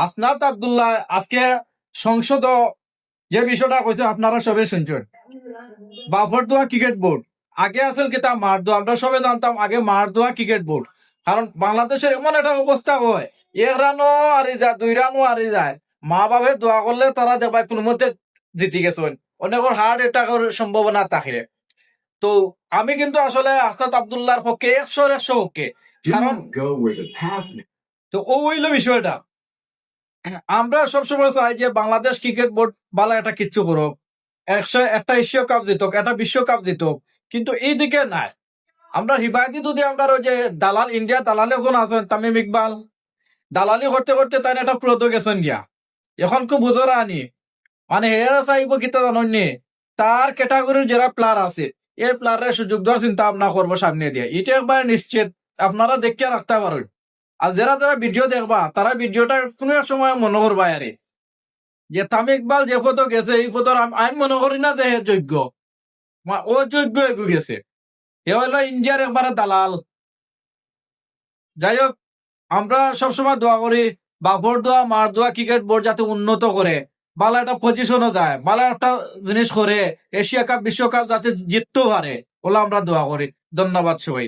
আসনাত আব্দুল্লাহ আজকে সংসদ যে বিষয়টা কইছে আপনারা সবাই শুনছেন। বাফরদুয়া ক্রিকেট বোর্ড আগে আসল কেতা মারদুয়া, আমরা সবাই জানতাম আগে মারদুয়া ক্রিকেট বোর্ড। কারণ বাংলাদেশের এমন একটা অবস্থা হয়, 1 রানও হারি যায়, 2 রানও হারি যায়, মা বাপে দোয়া করলে তারা দেবায় কোনো মধ্যে জিতে গেছেন। অনেকের হার্ট অ্যাটাকের সম্ভাবনা থাকে। তো আমি কিন্তু আসলে আসনাত আব্দুল্লাহর পক্ষে 100-100 পক্ষে। কারণ তো ও হইল বিষয়টা, আমরা সবসময় চাই যে বাংলাদেশ ক্রিকেট বোর্ড ভালো একটা কিচ্ছু করুক, একটা এশীয় কাপ জিতুক, একটা বিশ্বকাপ জিতুক, কিন্তু এই দিকে নাই। আমরা হিবায়তি যদি আমরা ওই যে দালাল, ইন্ডিয়া দালালে কোন আছেন তামিম ইকবাল, দালালি করতে করতে তাই একটা প্রদ গেছেন গিয়া। এখন খুব বুঝরা আনি মানে হেরা চাইব কিতা জানি, তার ক্যাটাগরির যারা প্লেয়ার আছে এই প্লেয়ারের সুযোগ দেওয়ার চিন্তা ভাবনা করবো সামনে দিয়ে, এটা একবার নিশ্চিত। আপনারা দেখিয়া রাখতে পারেন। আর যারা যারা ভিডিও দেখবা তারা ভিডিওটা কোনো এক সময় মনে করবা আরে যে তামিম ইকবাল যে ফটো গেছে এই ফটোর আমি মনে করি না যে হে যোগ্য, ও যোগ্য এগু গেছে। এ হলো ইন্ডিয়ার একবারে দালাল। যাই হোক, আমরা সবসময় দোয়া করি বাবর দোয়া মার দোয়া ক্রিকেট বোর্ড যাতে উন্নত করে, ভালো একটা পজিশনও যায়, ভালো একটা জিনিস করে, এশিয়া কাপ বিশ্বকাপ যাতে জিততেও পারে, ওলা আমরা দোয়া করি। ধন্যবাদ সবাই।